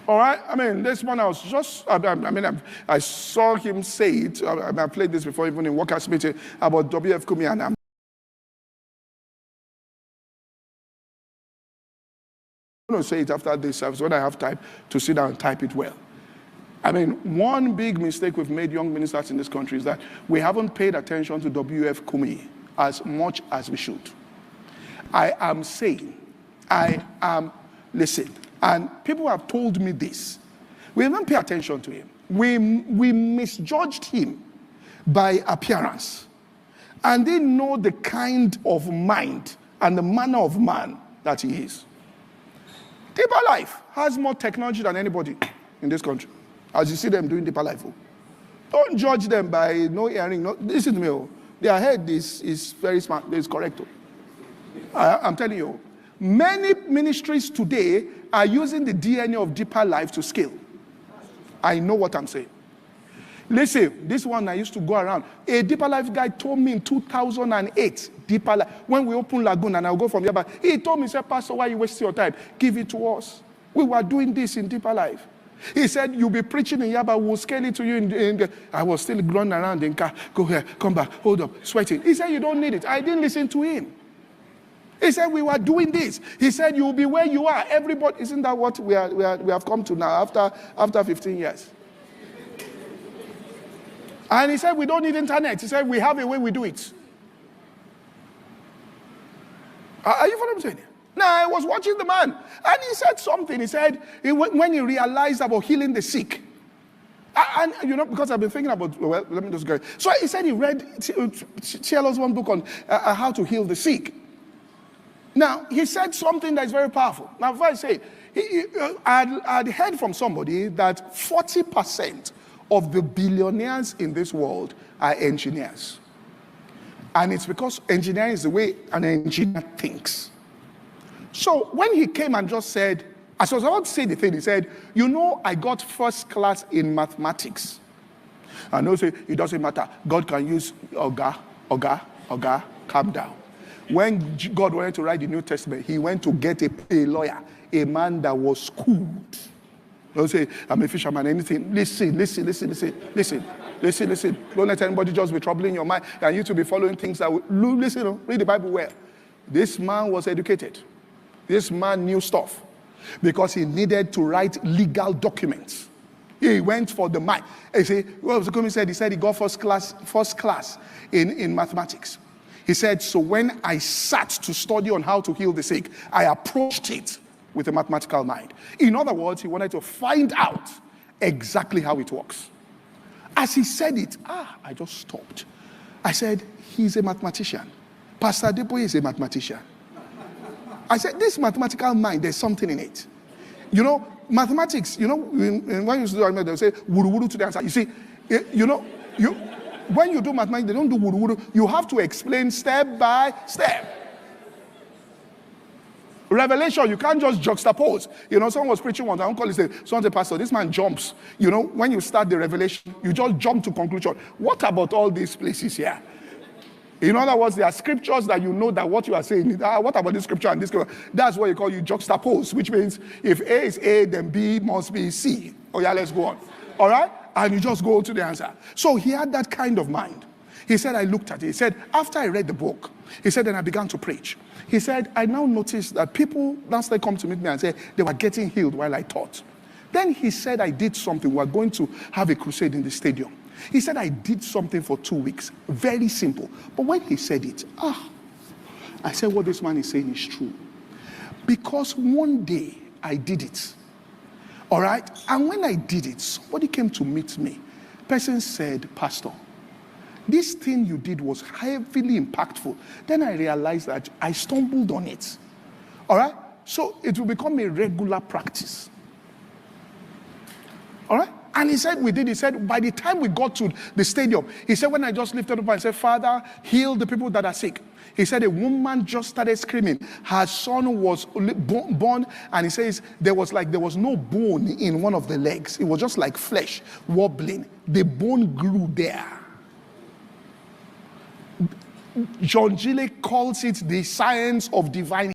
All right? I mean, this one I was just, I saw him say it. I played this before, even in workers' meeting, about W.F. Kumuyi, and I'm going to say it after this service when I have time to sit down and type it well. I mean, one big mistake we've made, young ministers in this country, is that we haven't paid attention to W.F. Kumuyi as much as we should. I am saying, listen, and people have told me this. We didn't pay attention to him. We misjudged him by appearance and didn't know the kind of mind and the manner of man that he is. Deeper Life has more technology than anybody in this country. As you see them doing Deeper Life. Don't judge them by no hearing. No, listen to me. Their head is very smart. It's correct. I'm telling you. Many ministries today are using the DNA of Deeper Life to scale. I know what I'm saying. Listen, this one I used to go around. A Deeper Life guy told me in 2008, Deeper Life, when we opened Lagoon and I'll go from here back, he told me, he said, Pastor, why you wasting your time? Give it to us. We were doing this in Deeper Life. He said, you'll be preaching in Yaba, we'll scale it to you. I was still running around in car. Go here, come back, hold up, sweating. He said, you don't need it. I didn't listen to him. He said, we were doing this. He said, you'll be where you are. Everybody, isn't that what we have come to now after 15 years? And he said, we don't need internet. He said, we have a way we do it. Are you following what I'm saying? Now, I was watching the man, and he said something. He said, when he realized about healing the sick, and you know, because I've been thinking about, well, let me just go. So he said he read Cielo's one book on how to heal the sick. Now, he said something that is very powerful. Now, if I say, I'd heard from somebody that 40% of the billionaires in this world are engineers. And it's because engineering is the way an engineer thinks. So when he came and just said, as I was about to say the thing, he said, you know, I got first class in mathematics. And I say, it doesn't matter. God can use Oga, calm down. When God wanted to write the New Testament, he went to get a lawyer, a man that was schooled. Don't say, I'm a fisherman, anything. Listen. Don't let anybody just be troubling your mind and you to be following things that will, listen, read the Bible well. This man was educated. This man knew stuff because he needed to write legal documents. He went for the mind. He said, what was the coming said? He said he got first class in mathematics. He said, so when I sat to study on how to heal the sick, I approached it with a mathematical mind. In other words, he wanted to find out exactly how it works. As he said it, I just stopped. I said, he's a mathematician. Pastor Adepoye is a mathematician. I said, this mathematical mind, there's something in it. You know, mathematics, you know, when you do it, they'll say, wuru to the answer. You see, when you do mathematics, they don't do wuru. You have to explain step by step. Revelation, you can't just juxtapose. You know, someone was preaching once, I don't call it, someone said, Pastor, this man jumps. You know, when you start the revelation, you just jump to conclusion. What about all these places here? In other words, there are scriptures that you know that what you are saying, what about this scripture and this scripture? That's what you call you juxtapose, which means if A is A, then B must be C. Oh yeah, let's go on. All right? And you just go to the answer. So he had that kind of mind. He said, I looked at it. He said, after I read the book, he said, then I began to preach. He said, I now noticed that people, once they come to meet me and say, they were getting healed while I taught. Then he said, I did something. We are going to have a crusade in the stadium. He said, I did something for 2 weeks. Very simple. But when he said it, I said, what this man is saying is true. Because one day I did it. All right? And when I did it, somebody came to meet me. Person said, Pastor, this thing you did was heavily impactful. Then I realized that I stumbled on it. All right? So it will become a regular practice. All right? And he said, we did. He said, by the time we got to the stadium, he said, when I just lifted up and said, Father, heal the people that are sick. He said, a woman just started screaming. Her son was born, and he says, there was no bone in one of the legs. It was just like flesh wobbling. The bone grew there. John Gillet calls it the science of divine